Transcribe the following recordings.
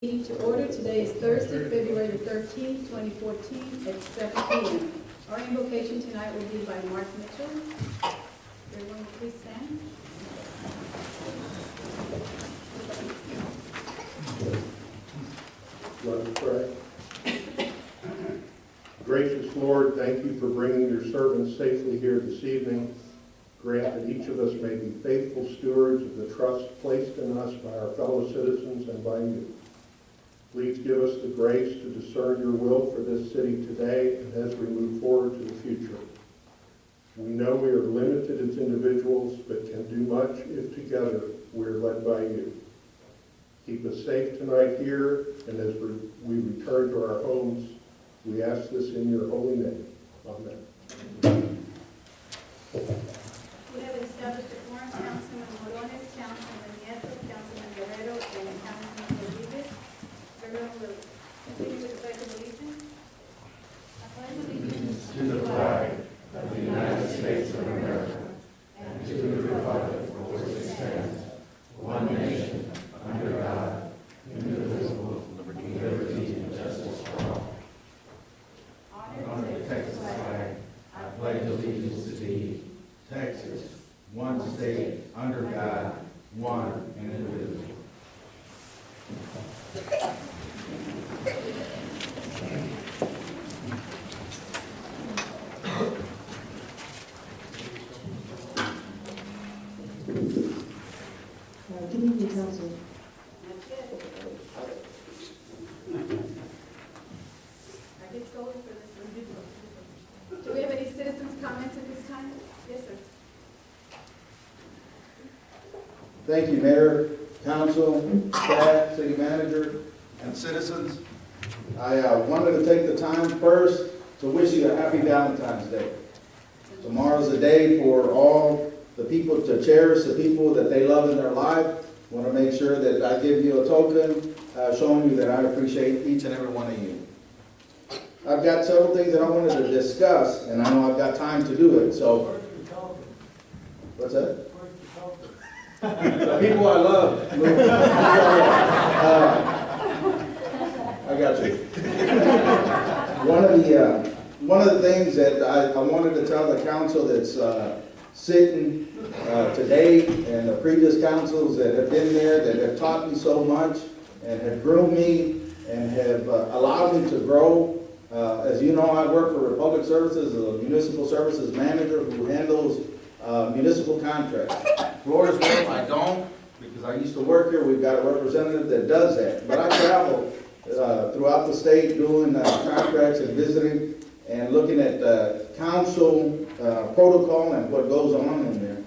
Meeting to order. Today is Thursday, February the 13th, 2014 at 7 p.m. Our invocation tonight will be by Mark Mitchell. Everyone please stand. Let us pray. Gracious Lord, thank you for bringing your servants safely here this evening. Grant that each of us may be faithful stewards of the trust placed in us by our fellow citizens and by you. Please give us the grace to discern your will for this city today and as we move forward to the future. We know we are limited as individuals, but can do much if together we are led by you. Keep us safe tonight here, and as we return to our homes, we ask this in your holy name. Amen. We have established a quorum. Councilman Morones, Councilman Nieto, Councilman Guerrero, and Councilman Rodriguez. Everyone will continue with the pledge of allegiance. I pledge allegiance To the flag of the United States of America and to the republic for which it stands, one nation, under God, indivisible, with liberty and justice for all. On the Texas flag, I pledge allegiance to thee, Texas, one state, under God, one and indivisible. Good evening, Council. I get scolded for this one. Do we have any citizens' comments at this time? Yes, sir. Thank you, Mayor, Council, staff, City Manager, and citizens. I wanted to take the time first to wish you a happy Valentine's Day. Tomorrow's a day for all the people to cherish the people that they love in their life. Want to make sure that I give you a token showing you that I appreciate each and every one of you. I've got several things that I wanted to discuss, and I know I've got time to do it, so. What's that? The people I love. I got you. One of the things that I wanted to tell the council that's sitting today and the previous councils that have been there, that have taught me so much and have groomed me and have allowed me to grow. As you know, I work for Public Services, a municipal services manager who handles municipal contracts. Floresville, I don't, because I used to work here. We've got a representative that does that. But I travel throughout the state doing contracts and visiting and looking at council protocol and what goes on in there.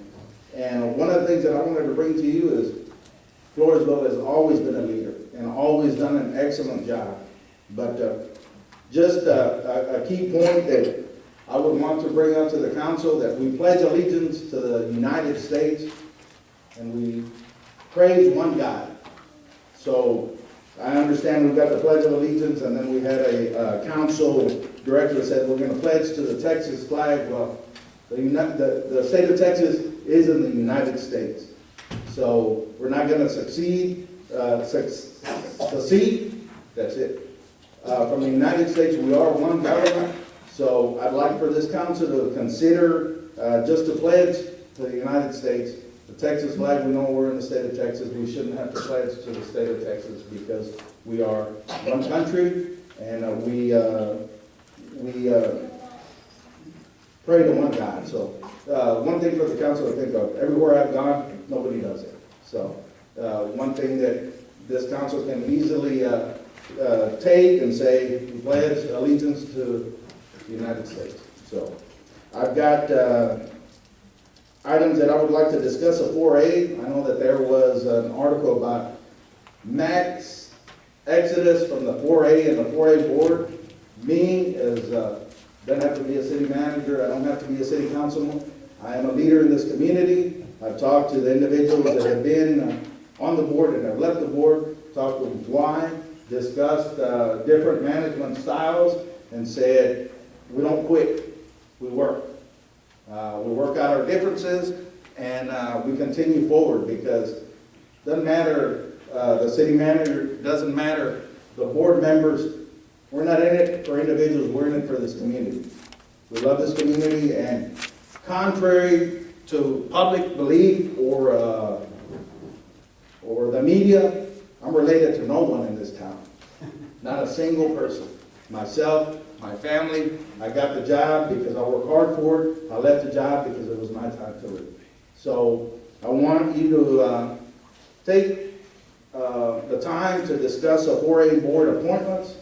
And one of the things that I wanted to bring to you is Floresville has always been a leader and always done an excellent job. But just a key point that I would want to bring up to the council, that we pledge allegiance to the United States and we praise one God. So I understand we've got the Pledge of Allegiance, and then we had a council director that said we're going to pledge to the Texas flag. Well, the state of Texas is in the United States. So we're not going to secede, that's it. From the United States, we are one government. So I'd like for this council to consider just to pledge to the United States. The Texas flag, we know we're in the state of Texas. We shouldn't have to pledge to the state of Texas because we are one country and we pray to one God. So one thing for the council to think of, everywhere I've gone, nobody does it. So one thing that this council can easily take and say, we pledge allegiance to the United States. So I've got items that I would like to discuss. A 4A, I know that there was an article about max exodus from the 4A and the 4A board. Me, as don't have to be a city manager, I don't have to be a city councilman. I am a leader in this community. I've talked to the individuals that have been on the board and have left the board, talked to them why, discussed different management styles, and said, we don't quit, we work. We work out our differences, and we continue forward, because it doesn't matter the city manager, doesn't matter, the board members, we're not in it for individuals, we're in it for this community. We love this community, and contrary to public belief or the media, I'm related to no one in this town. Not a single person. Myself, my family, I got the job because I worked hard for it. I left the job because it was my time to leave. So I want you to take the time to discuss a 4A board appointments.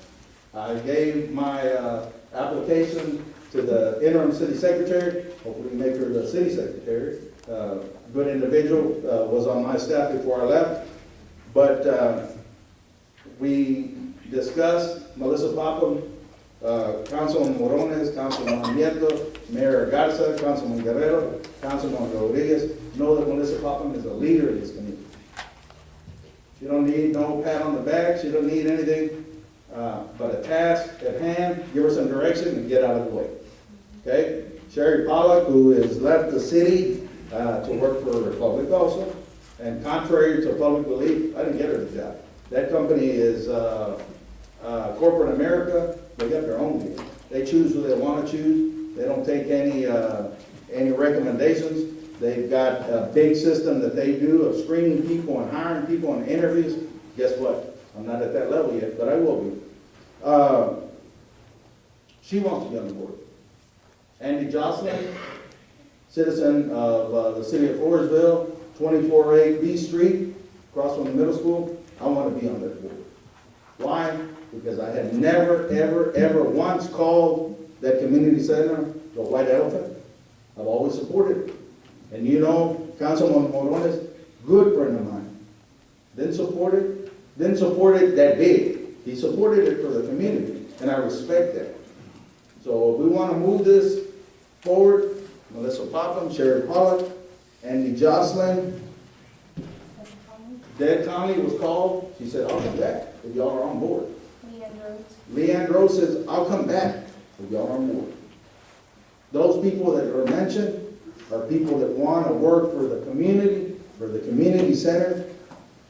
I gave my application to the interim city secretary, hopefully make her the city secretary. Good individual, was on my staff before I left. But we discussed Melissa Popham, Councilman Morones, Councilman Nieto, Mayor Garza, Councilman Guerrero, Councilman Rodriguez. Know that Melissa Popham is a leader in this community. She don't need no pat on the back, she don't need anything, but a task at hand, give her some direction and get out of the way. Okay? Sherry Pollock, who has left the city to work for Republic also, and contrary to public belief, I didn't get her the job. That company is corporate America. They got their own deal. They choose who they want to choose. They don't take any recommendations. They've got a big system that they do of screening people and hiring people and interviews. Guess what? I'm not at that level yet, but I will be. She wants to be on the board. Andy Jocelyn, citizen of the city of Floresville, 24A B Street, across from the middle school. I want to be on that board. Why? Because I had never, ever, ever once called that community center the white elephant. I've always supported it. And you know, Councilman Morones, good friend of mine, didn't support it that big. He supported it for the community, and I respect that. So if we want to move this forward, Melissa Popham, Sherry Pollock, Andy Jocelyn, Deb Conley was called. She said, I'll come back if y'all are on board. Leanne Rose says, I'll come back if y'all are on board. Those people that are mentioned are people that want to work for the community center,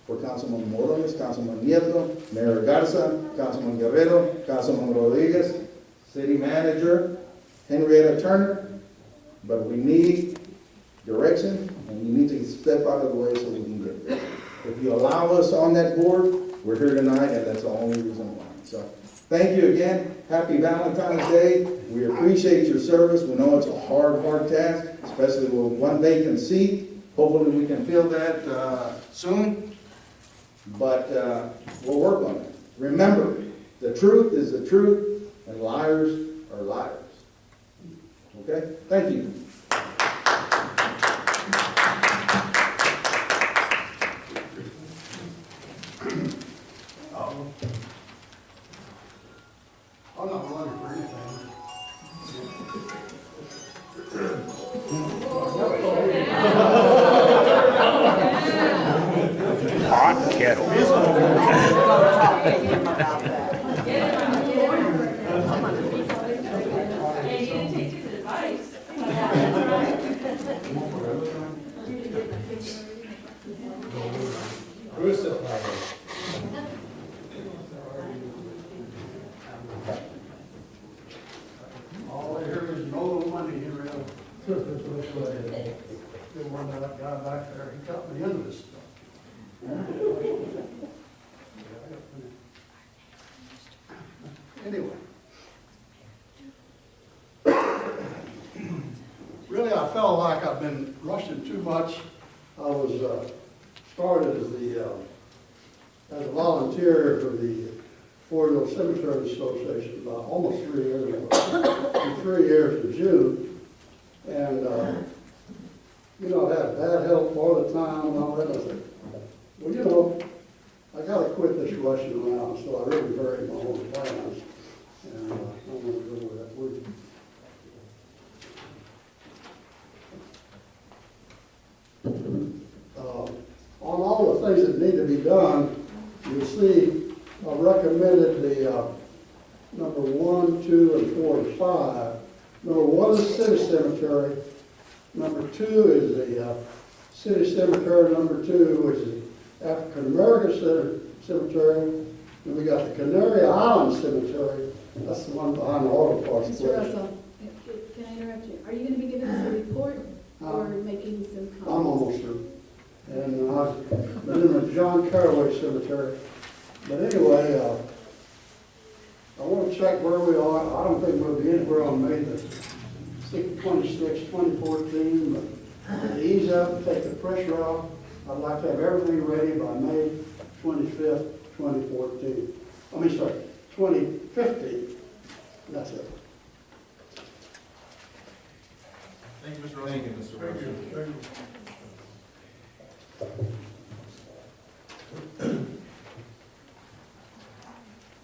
for Councilman Morones, Councilman Nieto, Mayor Garza, Councilman Guerrero, Councilman Rodriguez, City Manager, Henrietta Turner. But we need direction, and we need to step out of the way so we can get there. If you allow us on that board, we're here tonight, and that's the only reason why. So, thank you again. Happy Valentine's Day. We appreciate your service. We know it's a hard task, especially with one vacant seat. Hopefully we can fill that soon, but we'll work on it. Remember, the truth is the truth, and liars are liars. Okay? Thank you. I'm not running for anything. Hot kettle. All I hear is no money here. The one that guy back there, he got me into this stuff. Anyway. Really, I felt like I've been rushing too much. I was started as a volunteer for the Floresville Cemetery Association about almost 3 years ago. In 3 years in June. And, I had bad health all the time and all that. I said, well, I got to quit this rushing around. So I really buried my own plans. And I'm going to go with that with you. On all the things that need to be done, you'll see I recommended the number 1, 2, and 4, and 5. Number 1 is City Cemetery. Number 2 is the City Cemetery. Number 2, which is African American Cemetery, and we got the Canary Island Cemetery. That's the one behind the auto parts Mr. place. Russell, can I interrupt you? Are you going to be giving us a report or making some comments? I'm almost through. And I've been in the John Caraway Cemetery. But anyway, I want to check where we are. I don't think we'll be anywhere on May the 26th, 2014, but to ease up, take the pressure off, I'd like to have everything ready by May 25th, 2014. 2015. That's it. Thank you, Mr. Russell. Thank you, Mr. Russell.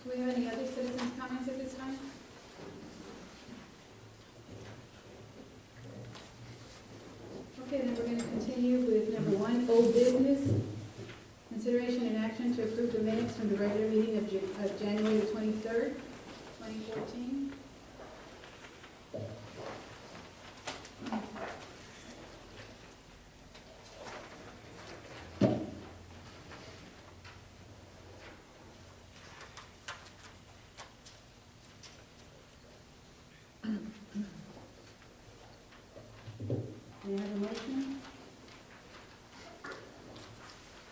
Do we have any other citizens' comments at this time? Okay, then we're going to continue with number 1, old business. Consideration and action to approve the minutes from the regular meeting of January the 23rd, 2014. May I have a motion?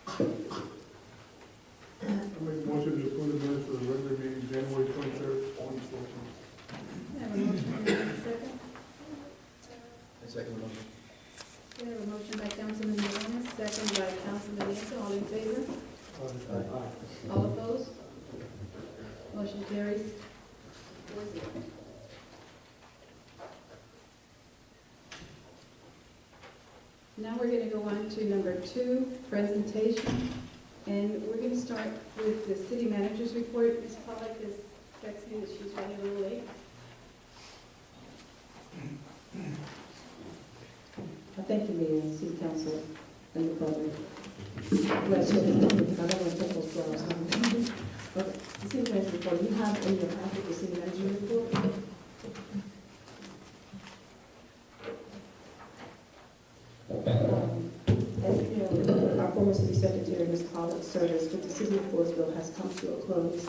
I make a motion to approve the minutes for the regular meeting, January 23rd, 2014. May I have a motion? May I have a second? I second the motion. We have a motion by Councilman Morales, second by Councilman Nieto. All in favor? All opposed? Motion carries 4-0. Now we're going to go on to number 2, presentation. And we're going to start with the city manager's report. Ms. Pollack has texted me that she's running a little late. Thank you, Mayor, and City Council, and the public. Let's go ahead, because I don't want to take those flowers. Okay, the city manager report, you have in your packet the city manager report. As you know, our former city secretary, Ms. Pollock's service with the city of Floresville has come to a close.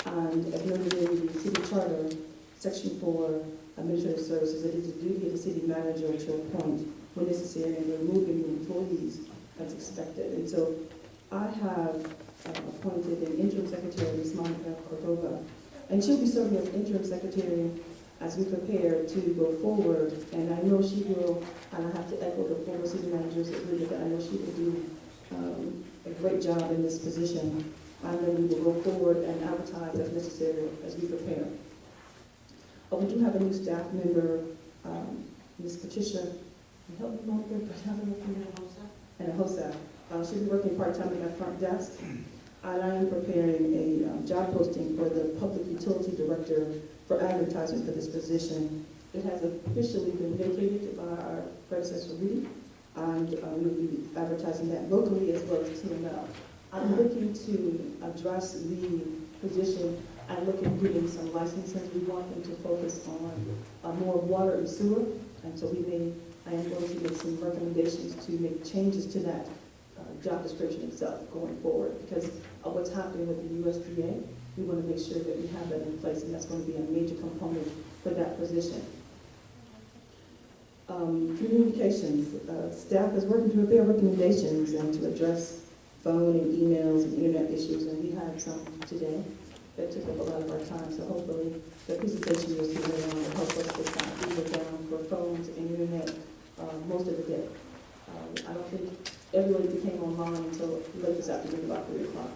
And as noted in the city charter, section 4, administrative services, it is the duty of the city manager to appoint when necessary and removing employees as expected. And so I have appointed an interim secretary, Ms. Monica Cordova, and she'll be serving as interim secretary as we prepare to go forward. And I know she will, and I have to echo the former city manager's agreement that I know she will do a great job in this position. And then we will go forward and advertise as necessary as we prepare. We do have a new staff member, Ms. Patricia, help me Monica, and a HOSAP. She'll be working part-time at my front desk. And I am preparing a job posting for the Public Utility Director for advertising for this position. It has officially been vacated by our predecessor, Reedy, and we will be advertising that locally as well as TML. I'm looking to address the position and look at getting some licenses. We want them to focus on more water and sewer, and so I am going to make some recommendations to make changes to that job description itself going forward, because of what's happening with the USDA. We want to make sure that we have that in place, and that's going to be a major component for that position. Communications, staff is working to prepare recommendations and to address phone and emails and internet issues, and we had some today that took up a lot of our time, so hopefully the presentation you'll see later on will help us to kind of move it down for phones and internet most of the day. I don't think everybody became online until late this afternoon, about 3 o'clock.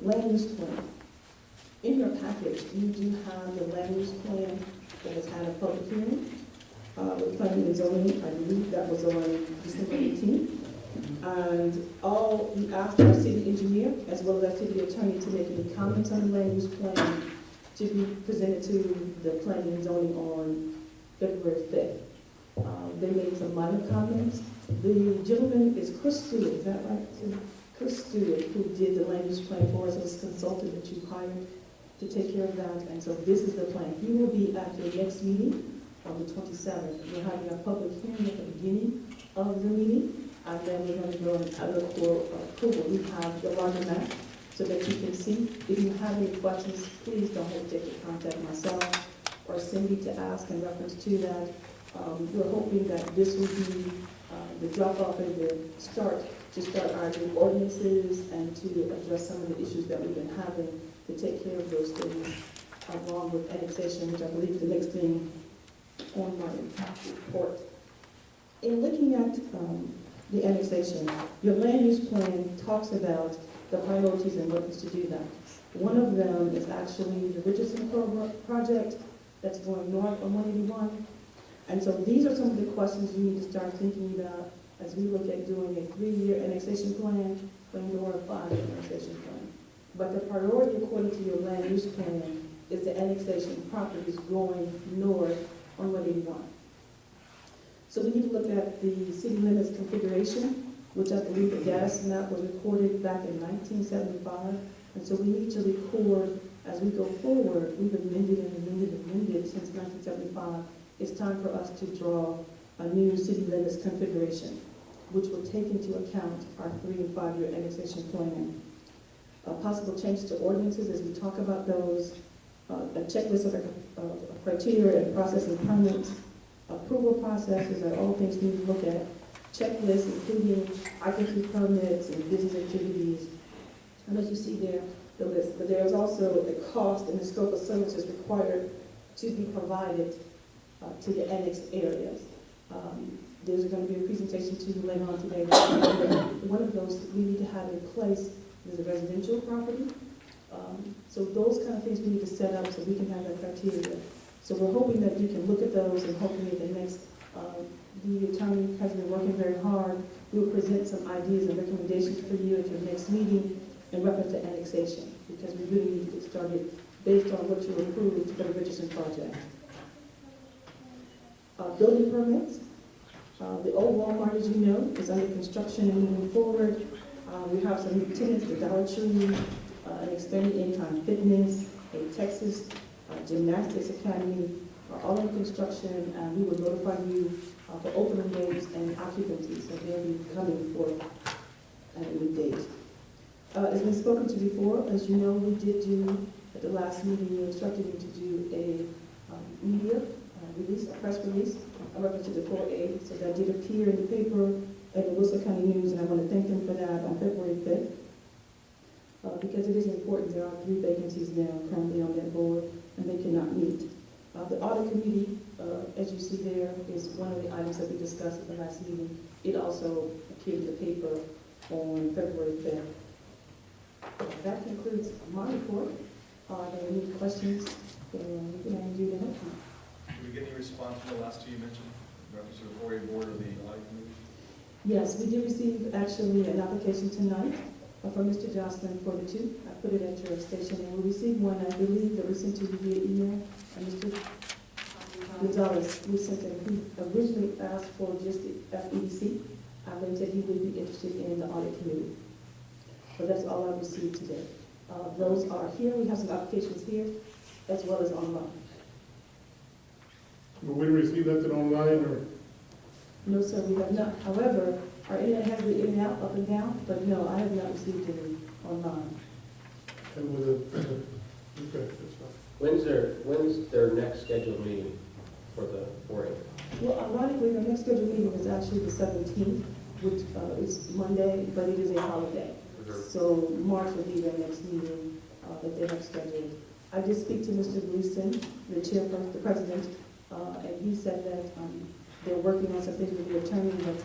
Land use plan. In your package, you do have the land use plan that has had a public hearing with planning and zoning. I believe that was on December 18th. And we asked our city engineer as well as our city attorney to make any comments on the land use plan to be presented to the planning and zoning on February 5th. They made some minor comments. The gentleman is Chris Stewart, is that right? Chris Stewart, who did the land use plan for us, was a consultant that you hired to take care of that. And so this is the plan. He will be at your next meeting on the 27th. We're having a public hearing at the beginning of the meeting. And then we're going to go and look for approval. We have the larger map so that you can see. If you have any questions, please don't hesitate to contact myself or Cindy to ask in reference to that. We're hoping that this will be the drop-off and the start to start our new ordinances and to address some of the issues that we've been having to take care of those things, along with annexation, which I believe is the next thing on my report. In looking at the annexation, your land use plan talks about the priorities and what is to do that. One of them is actually the Richardson project that's going north on 181. And so these are some of the questions you need to start thinking about as we look at doing a 3-year annexation plan or a 5-year annexation plan. But the priority according to your land use plan is the annexation properties going north on 181. So we need to look at the city limits configuration, which I believe the gas map was recorded back in 1975. And so we need to record, as we go forward, we've amended and amended and amended since 1975. It's time for us to draw a new city limits configuration, which will take into account our 3- and 5-year annexation plan. Possible changes to ordinances as we talk about those, a checklist of criteria and processing permits, approval processes are all things we need to look at, checklists including occupancy permits and business activities. And as you see there, the list, but there is also the cost and the scope of services required to be provided to the annexed areas. There's going to be a presentation to you later on today. One of those we need to have in place is a residential property. So those kind of things we need to set up so we can have that criteria. So we're hoping that you can look at those and hopefully the next, the attorney has been working very hard. We will present some ideas and recommendations for you at your next meeting in reference to annexation, because we really need to get started based on what you approved for the Richardson project. Building permits. The old Walmart, as you know, is under construction and moving forward. We have some new tenants, the Dollar Tree, an extended in-time fitness, a Texas gymnastics academy, are all in construction, and we will notify you for opening dates and occupancy, so they'll be coming forth at a new date. As we've spoken to before, as you know, we did do, at the last meeting, you instructed me to do a media release, a press release, a reference to the 4A, so that did appear in the paper at the Worcester County News, and I want to thank them for that on February 5th. Because it is important, there are 3 vacancies now currently on that board, and they cannot meet. The audit committee, as you see there, is one of the items that we discussed at the last meeting. It also appeared in the paper on February 5th. That concludes my report. Are there any questions? And we can do that. Did we get any response from the last 2 you mentioned, in reference to the 4A board or the audit committee? Yes, we did receive actually an application tonight from Mr. Jocelyn for the 2. I put it at your station, and we received one, I believe, that was sent to you via email. And Mr. Gonzalez, we sent him, he originally asked for just the FEDC. I believe that he would be interested in the audit committee. But that's all I received today. Those are here. We have some applications here as well as online. Will we receive that online or? No, sir, we have not. However, our internet has been in and out, up and down, but no, I have not received any online. And with it, okay, that's fine. When's their next scheduled meeting for the 4A? Well, ironically, the next scheduled meeting is actually the 17th, which is Monday, but it is a holiday. So March will be their next meeting that they have scheduled. I did speak to Mr. Gleason, the chairperson, the president, and he said that they're working on some things with the attorney, but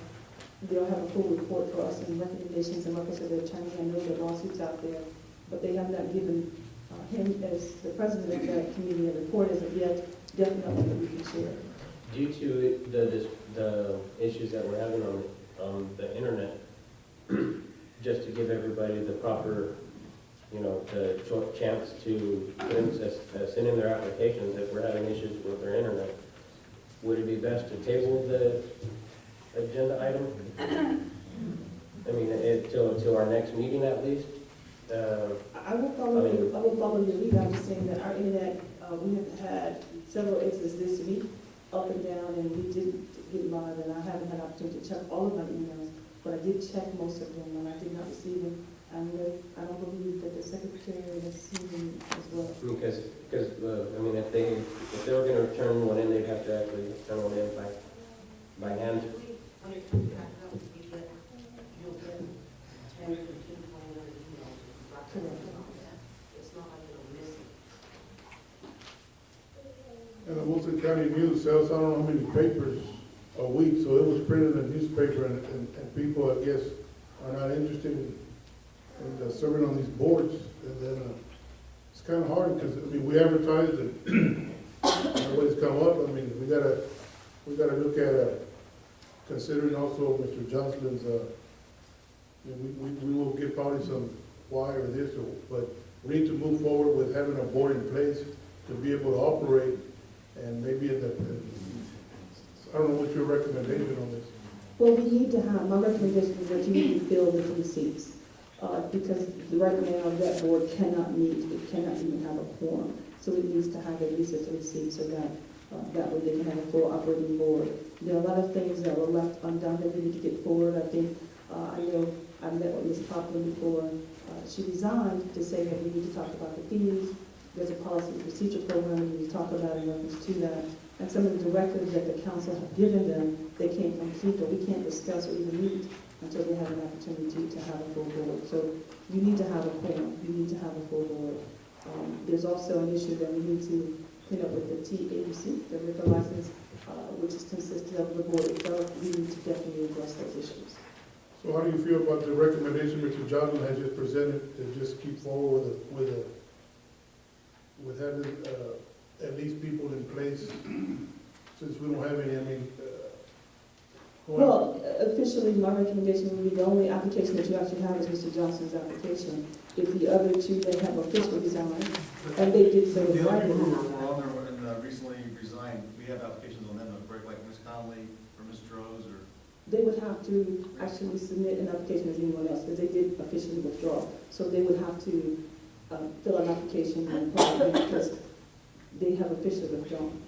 they'll have a full report for us and recommendations and records of the attorney. I know there are lawsuits out there, but they have not given him as the president of that committee a report as of yet, definitely that we can share. Due to the issues that we're having on the internet, just to give everybody the proper, the chance to send in their applications if we're having issues with their internet, would it be best to table the agenda item? I mean, till our next meeting at least? I will follow your lead. I'm just saying that our internet, we have had several instances this week, up and down, and we didn't get live, and I haven't had an opportunity to check all of my emails. but I did check most of them, and I did not receive them. And I don't believe that the secretary has seen them as well. Because, I mean, if they were gonna turn one in, they'd have to actually turn one in by hand. When it comes back up, you'll get 10, 15, 20 other emails. It's not like it'll miss it. And the Wilson County News sells, I don't know how many papers a week, so it was printed in a newspaper, and people, I guess, are not interested in serving on these boards. And then it's kind of hard, because, I mean, we advertised and nobody's come up. I mean, we gotta look at, considering also Mr. Johnson's, we will get probably some why or this, but we need to move forward with having a board in place to be able to operate, and maybe I don't know what's your recommendation on this. Well, we need to have, my recommendation is that you need to fill the 3 seats. Because right now, that board cannot meet, it cannot even have a quorum. So it needs to have at least a 3 seats so that, that way they can have a full operating board. There are a lot of things that were left undone that we need to get forward. I think, I know I met with Ms. Copeland before. She resigned to say that we need to talk about the fees. There's a policy and procedure program we need to talk about in reference to that. And some of the directives that the council have given them, they can't complete, or we can't discuss or even meet until they have an opportunity to have a full board. So you need to have a quorum, you need to have a full board. There's also an issue that we need to clean up with the TABC, the liquor license, which is consistent of the board itself. We need to definitely address those issues. So how do you feel about the recommendation Mr. Johnson has just presented, to just keep forward with having at least people in place, since we don't have any, I mean, Well, officially, my recommendation would be the only application that you actually have is Mr. Johnson's application. If the other 2, they have officially resigned, and they did so The other people privately. who were on there and recently resigned, we have applications on them, correct, like Ms. Conley or Ms. Rose or? They would have to actually submit an application as anyone else, because they did officially withdraw. So they would have to fill an application and apply, because they have officially withdrawn.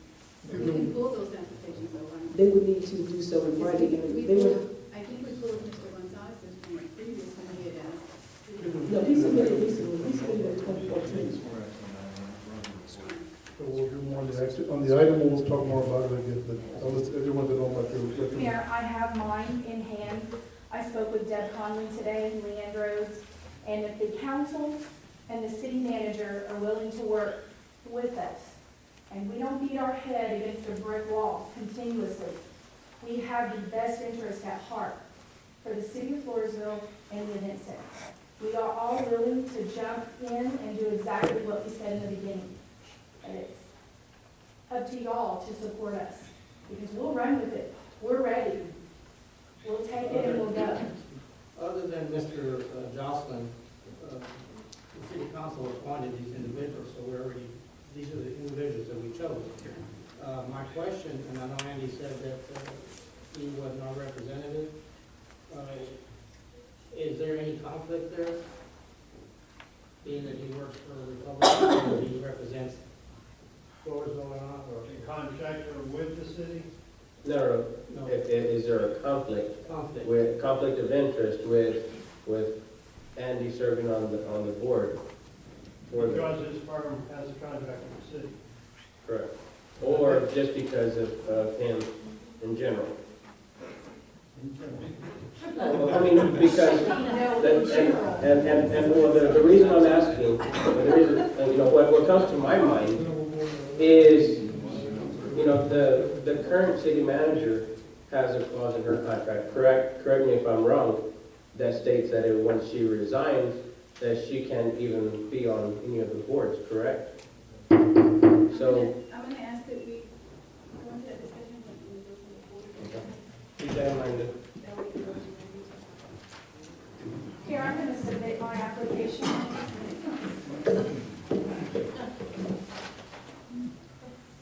We can pull those applications over. They would need to do so in writing, and We they would, pulled, I think we pulled Mr. Gonzalez's from a previous one he had asked. no, he submitted recently, he submitted in 2014. so we'll do more on the item, we'll talk more about it again, but I'll let everyone to know about your recommendation. Mayor, I have mine in hand. I spoke with Deb Conley today and Leanne Rhodes, and if the council and the city manager are willing to work with us, and we don't beat our head against a brick wall continuously, we have the best interest at heart for the city of Floresville and the event center. We are all willing to jump in and do exactly what we said in the beginning. And it's up to y'all to support us, because we'll run with it. We're ready. We'll take it and we'll go. Other than Mr. Jocelyn, the city council appointed these individuals, so these are the individuals that we chose. My question, and I know Andy said that he wasn't our representative, is there any conflict there? Being that he works for the Republic, or he represents Floresville or not, or? Contractor with the city? No, No. is there a conflict of interest with Andy serving on the board? Because his firm has a contract with the city. Correct. Or just because of him in general? Well, I mean, because, the reason I'm asking, what comes to my mind is, the current city manager has a clause in her contract, correct me if I'm wrong, that states that once she resigns, that she can't even be on any of the boards, correct? So, I'm gonna ask that we go into that discussion when we go to the board. keep that in mind. That way we can go to the Here, I'm gonna submit my application.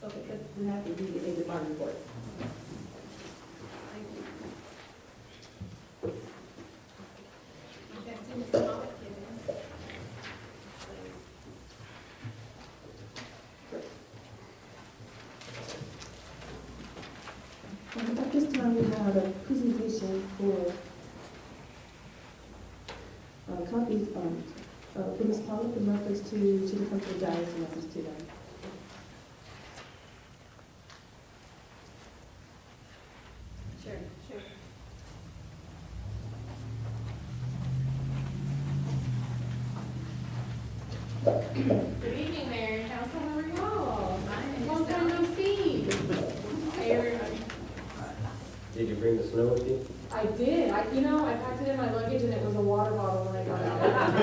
Okay, but we have to read it in the bond report. Thank you. That's in the top, Kevin. At this time, we have a presentation copy for Ms. Pollock in reference to the company dialysis message to them. Sure. Sure. Good evening, Mayor and Council. How are y'all? Long time no see. Hey, everybody. Did you bring the snow with you? I did. I packed it in my luggage and it was a water bottle when I got out.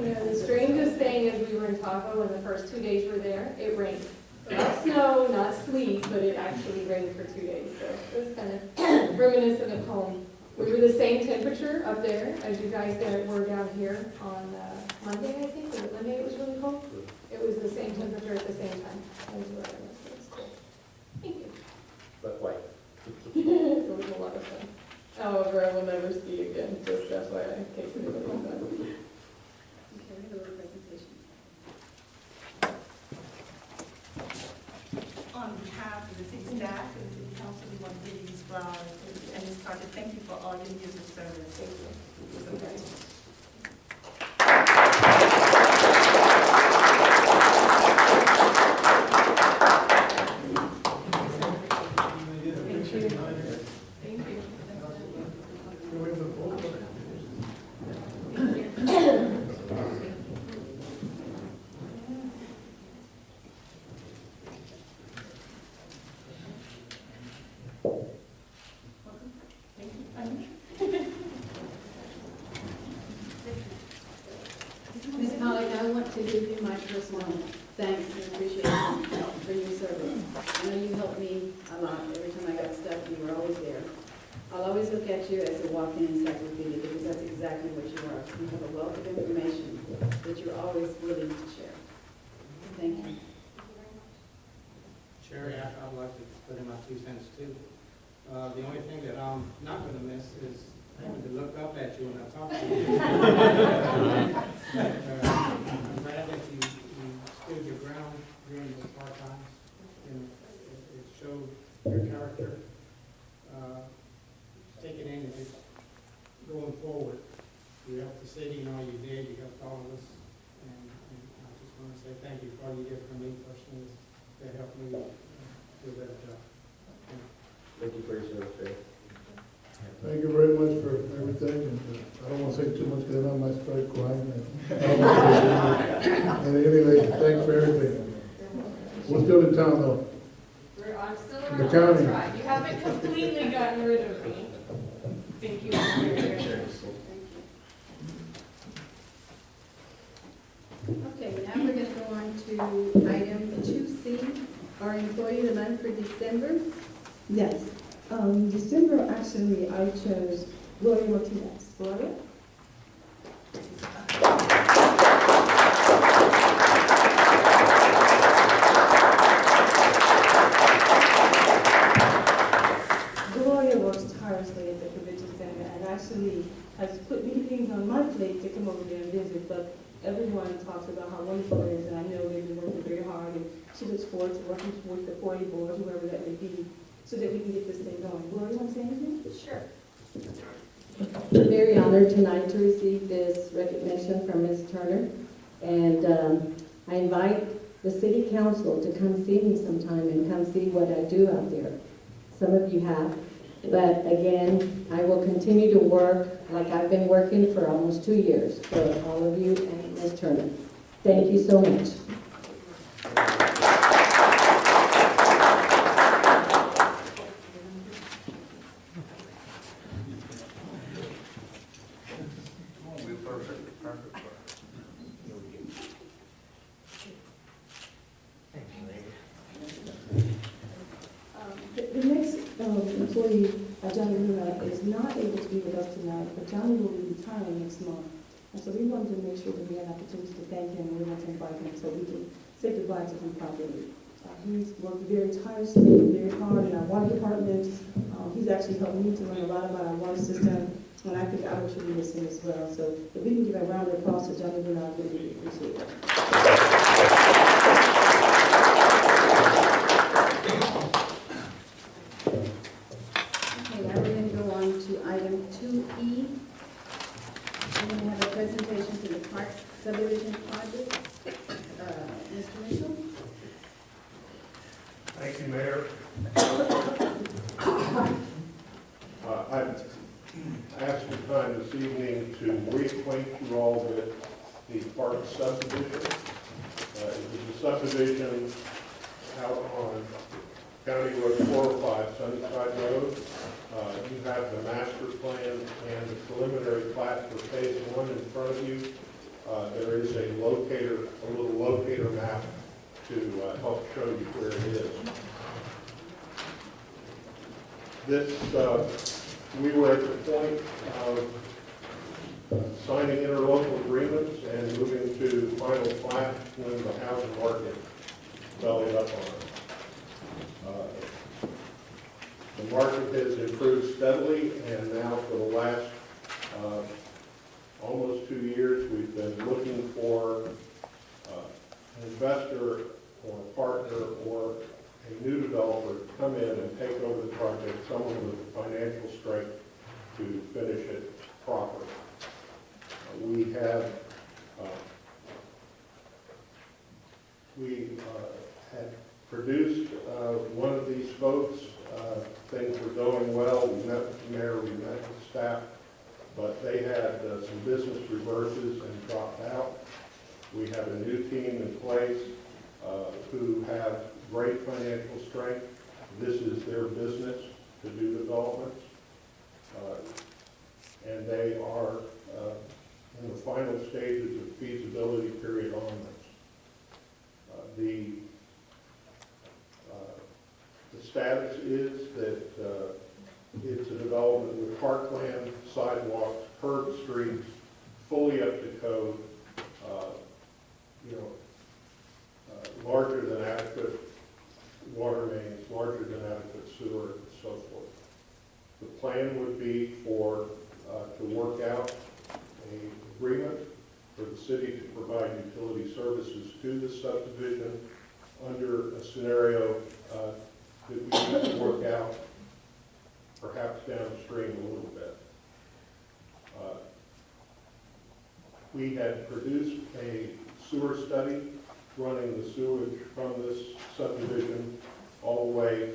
The strangest thing is we were in Tahoe and the first 2 days we were there, it rained. Not snow, not sleet, but it actually rained for 2 days. So it was kind of reminiscent of home. We were the same temperature up there as you guys that were down here on Monday, I think. Was it Monday it was really cold? It was the same temperature at the same time. That was what I was. So it was cool. Thank you. But white. It was a lot of fun. However, I will never ski again, just FYI, in case anybody does. Okay, we have a little presentation. On behalf of the city staff and the city council, we want to give you these flowers and this project. Thank you for all your years of service. Thank you. Okay. Thank you. Ms. Pollock, I want to give you my personal thanks and appreciation for your service. I know you helped me a lot. Every time I got stuck, you were always there. I'll always look at you as a walking encyclopedia because that's exactly what you are. You have a wealth of information that you're always willing to share. Thank you. Sherry, I'd like to put in my 2 cents too. The only thing that I'm not going to miss is having to look up at you when I talk to you. I'm glad that you stood your ground during those hard times. And it showed your character. Take it in and just going forward. You helped the city and all you did. You helped all of us. And I just want to say thank you for all you did for me personally. That helped me do a better job. Thank you for your service, Ray. Thank you very much for everything, and I don't want to say too much because I might start crying. And anyway, thanks for everything. We're still in town though. I'm still The around, county. that's right. You haven't completely gotten rid of me. Thank you. Okay, now we're going to go on to item 2C, our employee of the month for December. Yes. December, actually, I chose Gloria Martinez. Gloria? Gloria works tirelessly at the convention center and actually has put many things on my plate to come over there and visit, but everyone talks about how wonderful it is, and I know they've been working very hard, and she looks forward to working with the 40 board, whoever that may be, so that we can get this thing going. Gloria, you want to say anything? Sure. We're very honored tonight to receive this recognition from Ms. Turner. And I invite the city council to come see me sometime and come see what I do out there. Some of you have. But again, I will continue to work like I've been working for almost 2 years for all of you and Ms. Turner. Thank you so much. The next employee, Johnny Luna, is not able to be with us tonight, but Johnny will be retiring next month. And so we wanted to make sure that we had an opportunity to thank him, and we want to invite him so we can say goodbye to him properly. He's worked very tirelessly, very hard in our water department. He's actually helped me to learn a lot about our water system, and I think I will truly miss him as well. So if we can give a round of applause to Johnny Luna, I really, really appreciate it. Okay, now we're going to go on to item 2E. We're going to have a presentation subdivision. It is a subdivision out on County Road 405, Sunnyside Road. You have the master plan and the preliminary plat for phase 1 in front of you. There is a little locator map to help show you where it is. We were at the point of signing interlocal agreements and moving to final plat when the housing market bellied up on us. The market has improved steadily, and now for the last almost 2 years, we've been looking for an investor or a partner or a new developer to come in and take over the project, someone with the financial strength to finish it properly. We had produced one of these folks. Things were going well. We met with the mayor, we met with staff, but they had some business reverses and dropped out. We have a new team in place who have great financial strength. This is their business to do developments. And they are in the final stages of feasibility period on this. The status is that it's a development with parkland, sidewalks, curved streets, fully up to code, larger than adequate water mains, larger than adequate sewer, and so forth. The plan would be to work out an agreement for the city to provide utility services to the subdivision under a scenario that we need to work out perhaps downstream a little bit. We had produced a sewer study running the sewage from this subdivision all the way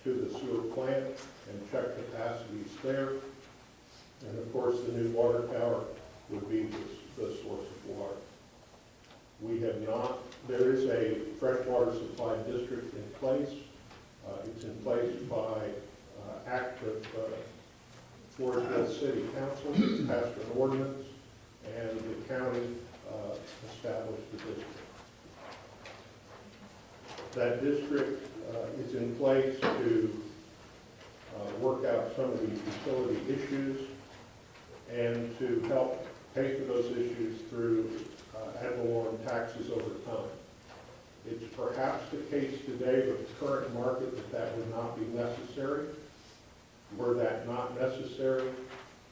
to the sewer plant and check capacities there. And of course, the new water tower would be the source of water. We have not, there is a freshwater supply district in place. It's in place by act of Floresville City Council, passed an ordinance, and the county established the district. That district is in place to work out some of these utility issues and to help pay for those issues through ad valorem taxes over time. It's perhaps the case today with the current market that would not be necessary. Were that not necessary,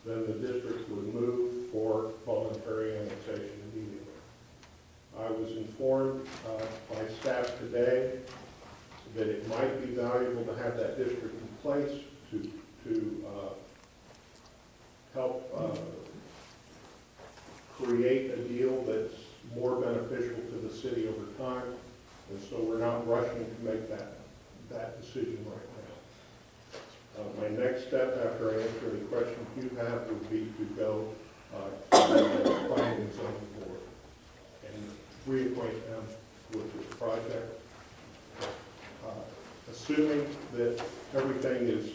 then the district would move for voluntary annexation immediately. I was informed by staff today that it might be valuable to have that district in place to help create a deal that's more beneficial to the city over time. And so we're not rushing to make that decision right now. My next step after I answer any questions you have would be to go to the planning and zoning board and reacquaint them with this project. Assuming that everything is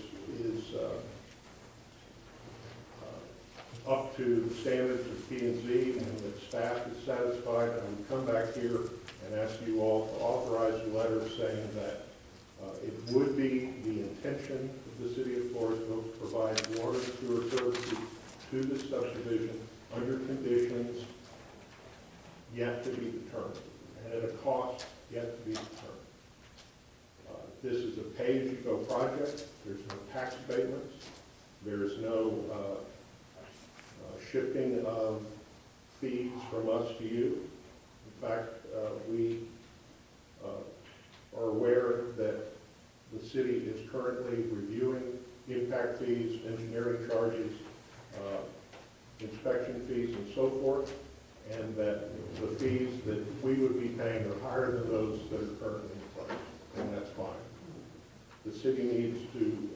up to the standards of P&Z and that staff is satisfied, I would come back here and ask you all to authorize a letter saying that it would be the intention of the city of Floresville to provide water and sewer services to the subdivision under conditions yet to be determined and at a cost yet to be determined. This is a pay-as-you-go project. There's no tax abatements. There's no shifting of fees from us to you. In fact, we are aware that the city is currently reviewing impact fees, engineering charges, inspection fees, and so forth, and that the fees that we would be paying are higher than those that are currently in place, and that's fine. The city needs to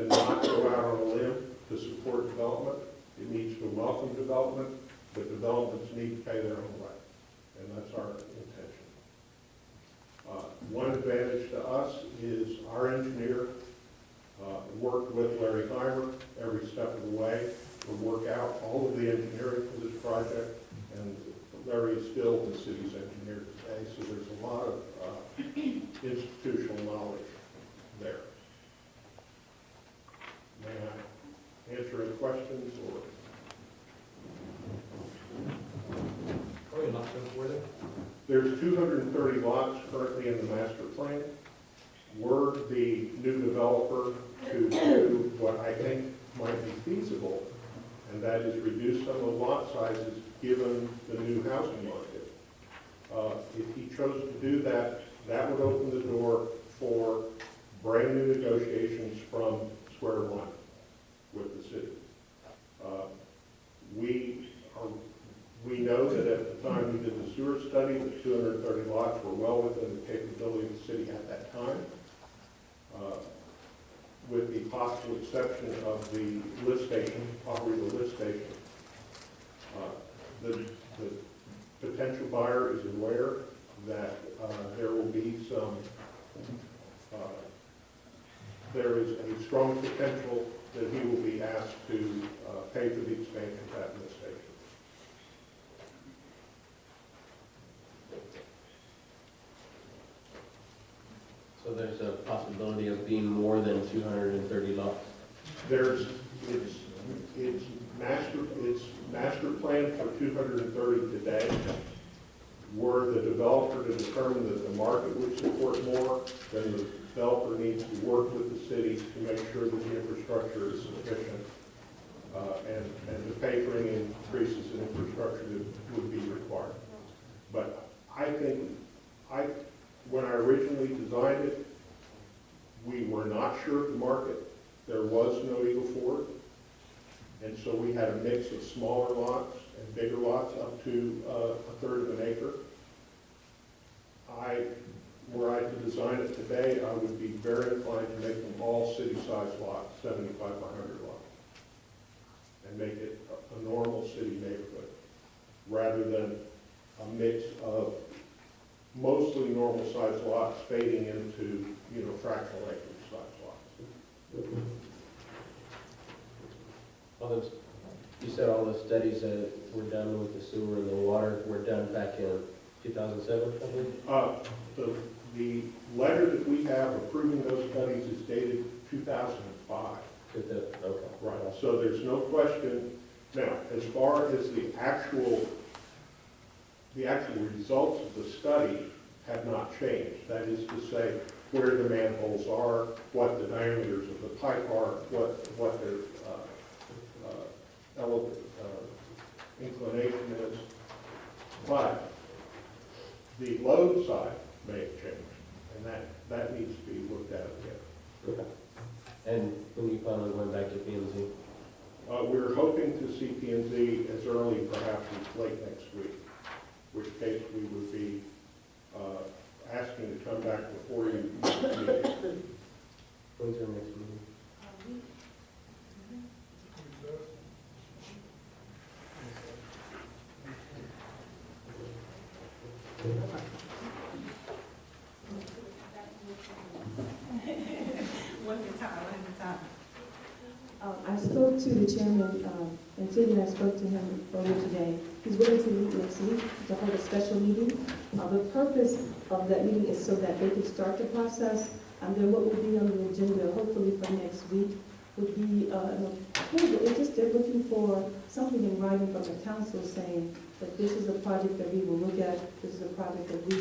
not go out on a limb to support development. It needs to welcome development, but developments need to pay their own way, and that's our intention. One advantage to us is our engineer worked with Larry Heimer every step of the way to work out all of the engineering for this project, and Larry is still the city's engineer today, so there's a lot of institutional knowledge there. May I answer any questions or? Oh, you're not sure where There's 230 lots currently in the master plan. We're the new developer to do what I think might be feasible, and that is reduce some of the lot sizes given the new housing market. If he chose to do that, that would open the door for brand new negotiations from square one with the city. We know that at the time we did the sewer study, the 230 lots were well within the capability of the city at that time, with the possible exception of the lift station, probably the lift station. The potential buyer is aware that there will be some, there is a strong potential that he will be asked to pay for the expansion of that lift station. So there's a possibility of being more than 230 lots? It's master plan for 230 today. Were the developer to determine that the market would support more, then the developer needs to work with the city to make sure that the infrastructure is sufficient and to pay for any increases in infrastructure that would be required. But I think, when I originally designed it, we were not sure of the market. There was no Eagle Ford. And so we had a mix of smaller lots and bigger lots up to a third of an acre. Were I to design it today, I would be very inclined to make them all city-sized lots, 75 by 100 lots, and make it a normal city neighborhood, rather than a mix of mostly normal-sized lots fading into, fractional acre-sized lots. You said all the studies that were done with the sewer and the water were done back in 2007, I believe? The letter that we have approving those studies is dated 2005. Okay. Right, so there's no question. Now, as far as the actual results of the study have not changed. That is to say, where the manholes are, what the diameters of the pipe are, what their inclination is. But the load side may have changed, and that needs to be looked at again. Okay. And when you plan on going back to P&Z? We're hoping to see P&Z as early, perhaps as late next week, which case we would be asking to come back before you meet. When's our next meeting? One at a time. I spoke to the chairman, and Cindy and I spoke to him earlier today. He's willing to meet next week to hold a special meeting. The purpose of that meeting is so that they can start the process, and then what will be on the agenda, hopefully for next week, would be an approval. It's just they're looking for something in writing from the council saying that this is a project that we will look at, this is a project that we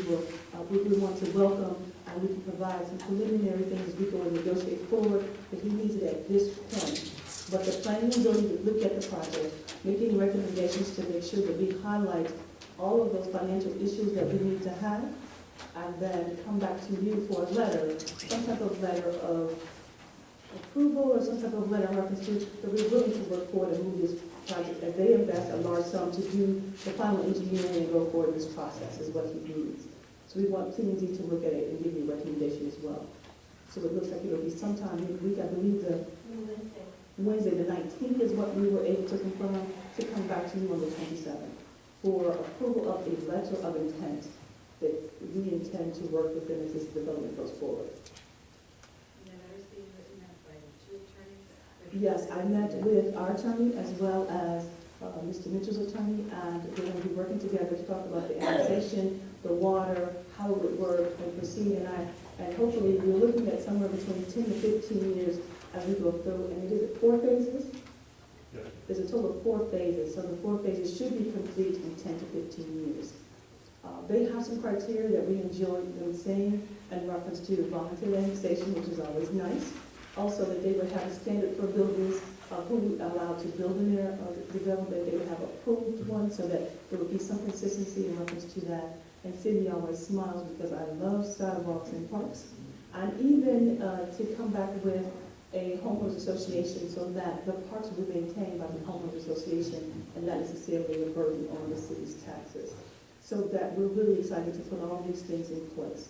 want to welcome, and we can provide some preliminary things as we go and negotiate forward, but he needs it at this point. But the planning is going to look at the project, making recommendations to make sure that we highlight all of those financial issues that we need to have, and then come back to you for a letter, some type of letter of approval or some type of letter of reference to that we're willing to work forward and move this project, as they invest a large sum to do the final engineering and go forward this process is what he needs. So we want P&Z to look at it and give you a recommendation as well. So it looks like it'll be sometime in the week, I believe Wednesday, the 19th is what we were able to confirm, to come back to you on the 27th for approval of a letter of intent that we intend to work with them as this development goes forward. And then I received written that by two attorneys. Yes, I met with our attorney as well as Mr. Mitchell's attorney, and they're going to be working together to talk about the annexation, the water, how it would work and proceed, and hopefully we're looking at somewhere between 10 to 15 years as we go through, and it is 4 phases? Yes. There's a total of 4 phases, so the 4 phases should be complete in 10 to 15 years. They have some criteria that we enjoy them saying in reference to voluntary annexation, which is always nice. Also, that they would have a standard for buildings, who we allow to build in their development. They would have approved one so that there would be some consistency in reference to that. And Cindy always smiles because I love sidewalks and parks. And even to come back with a homeowners association so that the parks will be maintained by the homeowners association and not necessarily a burden on the city's taxes. So that we're really excited to put all these things in place.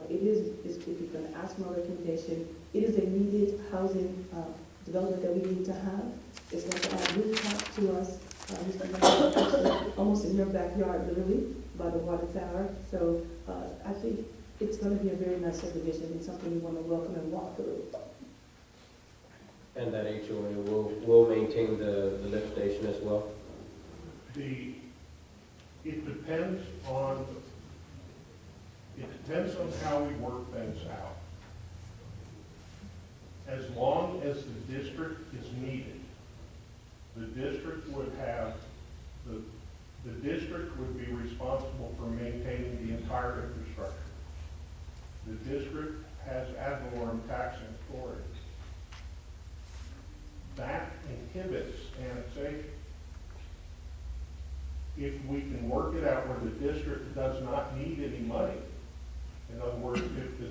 If you're going to ask my recommendation, it is a needed housing development that we need to have. It's going to add rooftop to us, Mr. Mayor, actually, almost in your backyard, literally, by the water tower. So I think it's going to be a very nice subdivision and something we want to welcome and walk through. And that HOA will maintain the lift station as well? It depends on how we work things out. As long as the district is needed, the district would have, the district would be responsible for maintaining the entire infrastructure. The district has ad valorem taxing authority. That inhibits annexation. If we can work it out where the district does not need any money, in other words, if the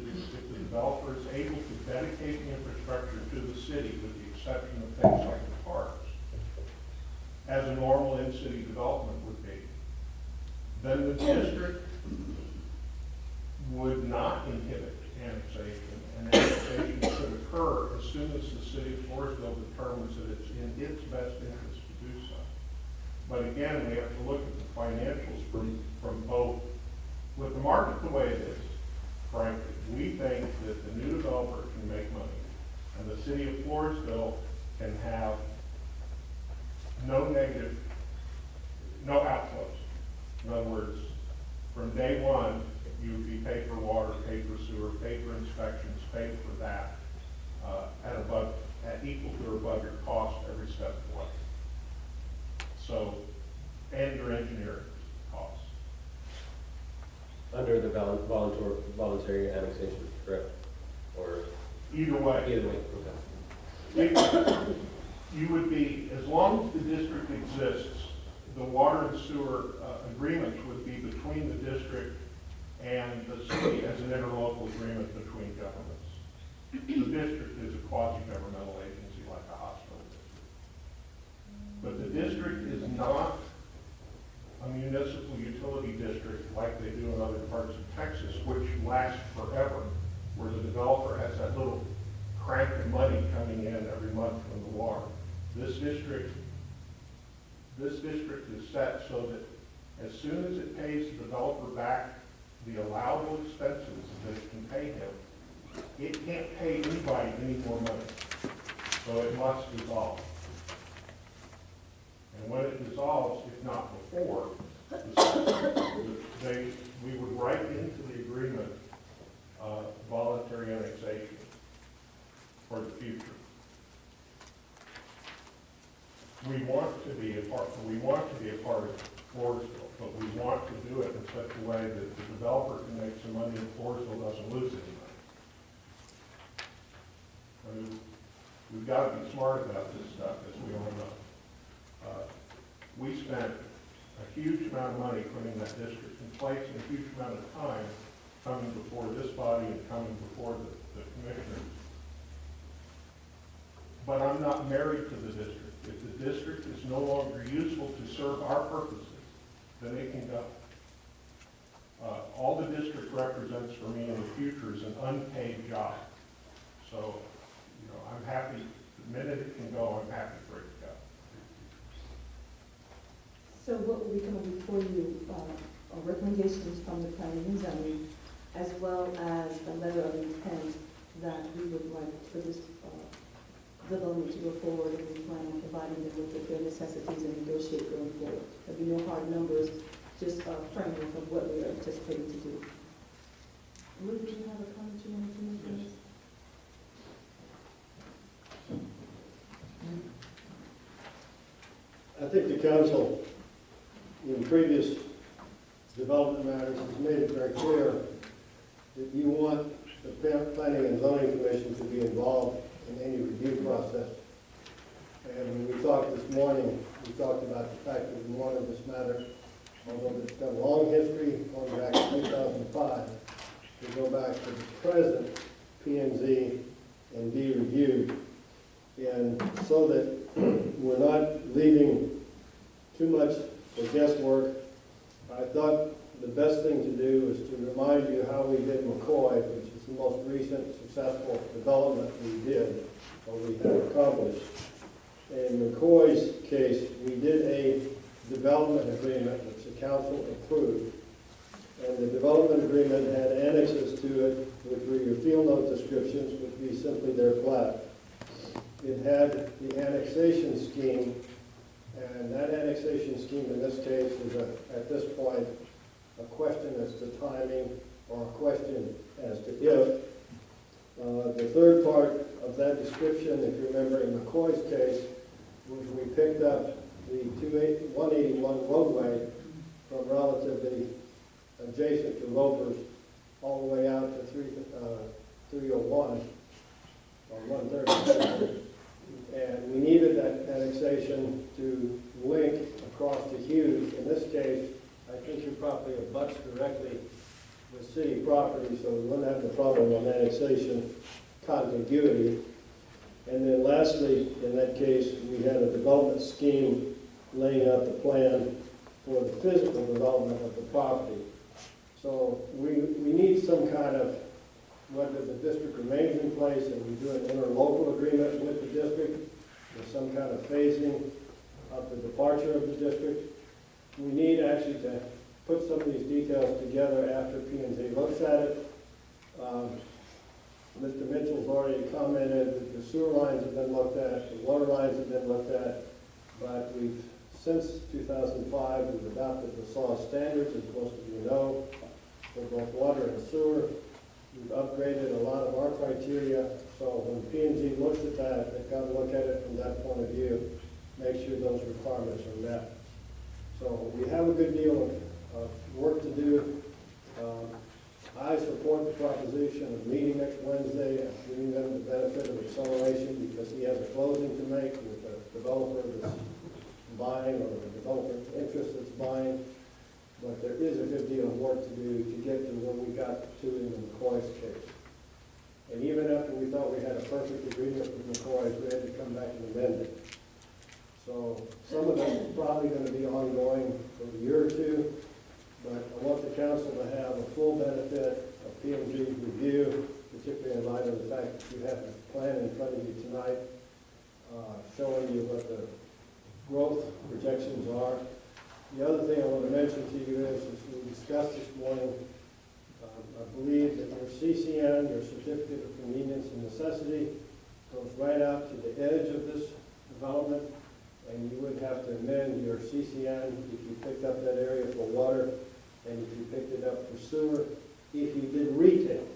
developer is able to dedicate the infrastructure to the city, with the exception of things like the parks, as a normal in-city development would be, then the district would not inhibit annexation, and annexation should occur as soon as the city of Floresville determines that it's in its best interest to do so. But again, we have to look at the financials from both. With the market the way it is, frankly, we think that the new developer can make money, and the city of Floresville can have no outflows. In other words, from day one, you would be paid for water, paid for sewer, paid for inspections, paid for that, at equal to or above your cost every step of the way. So, and your engineering costs. Under the voluntary annexation, correct? Or Either way. either way, okay. You would be, as long as the district exists, the water and sewer agreements would be between the district and the city as an interlocal agreement between governments. The district is a quasi-governmental agency like a hospital district. But the district is not a municipal utility district like they do in other parts of Texas, which lasts forever, where the developer has that little crank of money coming in every month from the water. This district is set so that as soon as it pays the developer back the allowable expenses that it can pay him, it can't pay anybody any more money. So it must dissolve. And when it dissolves, if not before, we would write into the agreement voluntary annexation for the future. We want to be a part of Floresville, but we want to do it in such a way that the developer can make some money and Floresville doesn't lose any money. I mean, we've got to be smart about this stuff, as we all know. We spent a huge amount of money putting that district in place and a huge amount of time coming before this body and coming before the commissioners. But I'm not married to the district. If the district is no longer useful to serve our purposes, then it can go. All the district represents for me in the future is an unpaid job. So, I'm happy the minute it can go, what will be coming before you, are recommendations from the planning and zoning, as well as a letter of intent that we would like for this, development to go forward, and we plan on providing them with their necessities and negotiate going forward. There'll be no hard numbers, just a framework of what we are anticipating to do. Ruth, did you have a comment you wanted to make on this? I think the council, in previous development matters, has made it very clear that you want the Planning and Zoning Commission to be involved in any review process. And when we talked this morning, we talked about the fact that we wanted this matter, although it's got a long history, going back to 2005, to go back to the present P&Z and be reviewed. And so that we're not leaving too much for guesswork, I thought the best thing to do is to remind you how we did McCoy, which is the most recent successful development we did, or we have accomplished. In McCoy's case, we did a development agreement which the council approved. And the development agreement had annexes to it, which were your field note descriptions, would be simply their plat. It had the annexation scheme, and that annexation scheme in this case is, at this point, a question as to timing or a question as to if. The third part of that description, if you remember in McCoy's case, was we picked up the 181 roadway from relatively adjacent to Roper's all the way out to 301 or 130. And we needed that annexation to link across to Hughes. In this case, I think your property abuts directly with city property, so we wouldn't have the problem on annexation contiguity. And then lastly, in that case, we had a development scheme laying out the plan for the physical development of the property. So we need some kind of, whether the district remains in place and we do an interlocal agreement with the district, or some kind of phasing of the departure of the district. We need actually to put some of these details together after P&Z looks at it. Mr. Mitchell's already commented that the sewer lines have been looked at, the water lines have been looked at, but since 2005, we've adopted the SAW standards, as most of you know, for both water and sewer. We've upgraded a lot of our criteria, so when P&Z looks at that, they've got to look at it from that point of view, make sure those requirements are met. So we have a good deal of work to do. I support the proposition of meeting next Wednesday and giving them the benefit of acceleration because he has a closing to make with the developer that's buying or the developer interest that's buying. But there is a good deal of work to do to get to where we got to in the McCoy's case. And even after we thought we had a perfect agreement with McCoy's, we had to come back and amend it. So some of this is probably going to be ongoing for a year or two, but I want the council to have a full benefit of P&Z's review, particularly in light of the fact that you have a plan in front of you tonight showing you what the growth projections are. The other thing I want to mention to you is, as we discussed this morning, I believe that your CCN, your Certificate of Convenience and Necessity, goes right out to the edge of this development, and you would have to amend your CCN if you picked up that area for water, and if you picked it up for sewer, if you did retail.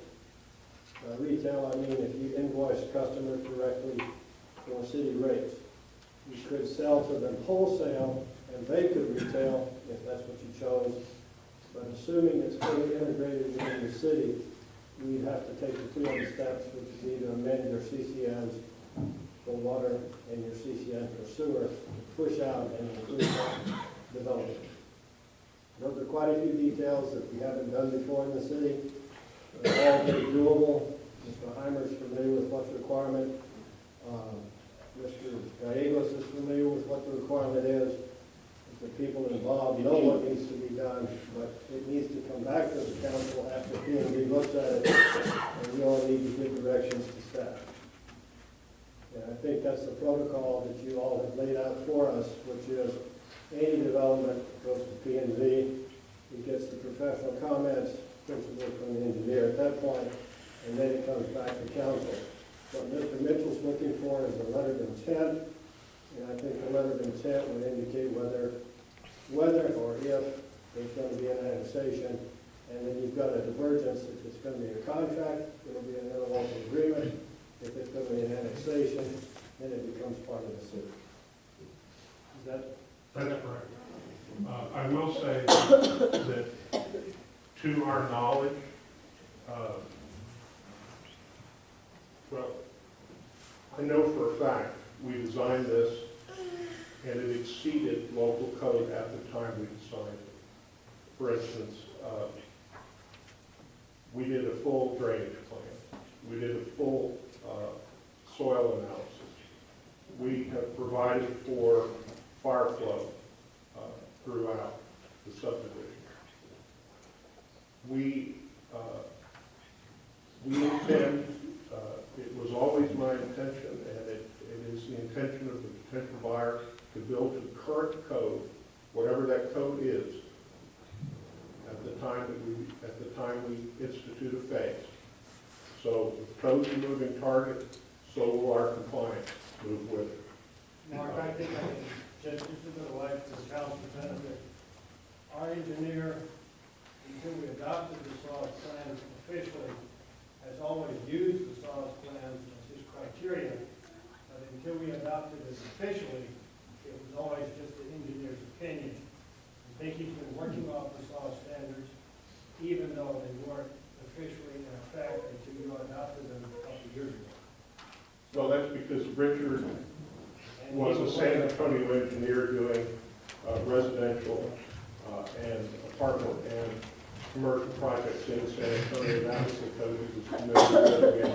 By retail, I mean if you invoice customers directly for city rates. You could sell to them wholesale, and they could retail if that's what you chose. But assuming it's fully integrated within the city, we'd have to take the 2 other steps, which would be to amend your CCNs for water and your CCN for sewer, to push out and include that development. Those are quite a few details that we haven't done before in the city. They're all very doable. Mr. Heimer's familiar with what's the requirement. Mr. Gallegos is familiar with what the requirement is. The people involved know what needs to be done, but it needs to come back to the council after P&Z looks at it, and we all need to give directions to staff. And I think that's the protocol that you all have laid out for us, which is any development goes to P and Z. He gets the professional comments, principally from the engineer at that point, and then it comes back to council. What Mr. Mitchell's looking for is a letter of intent, and I think the letter of intent would indicate whether or if there's going to be an annexation, and then you've got a divergence. If it's going to be a contract, it'll be an interlocal agreement. If it's going to be an annexation, then it becomes part of the city. Is that? That's correct. I will say that to our knowledge, well, I know for a fact we designed this and it exceeded local code at the time we designed it. For instance, we did a full drainage plan. We did a full soil analysis. We have provided for fire flow throughout the subdivision. We intend, it was always my intention, and it is the intention of the potential buyer to build to current code, whatever that code is, at the time we institute a phase. So if code's a moving target, so will our compliance move with it. Mark, I think I can just a little light for the council's benefit. Our engineer, until we adopted the SAWS plans officially, has always used the SAWS plans as his criteria, but until we adopted it officially, it was always just the engineer's opinion. I think he's been working off the SAWS standards, even though they weren't officially in effect until you adopted them a couple of years ago. So that's because Richard was a San Antonio engineer doing residential and apartment and commercial projects in San Antonio. That was the code he was familiar with.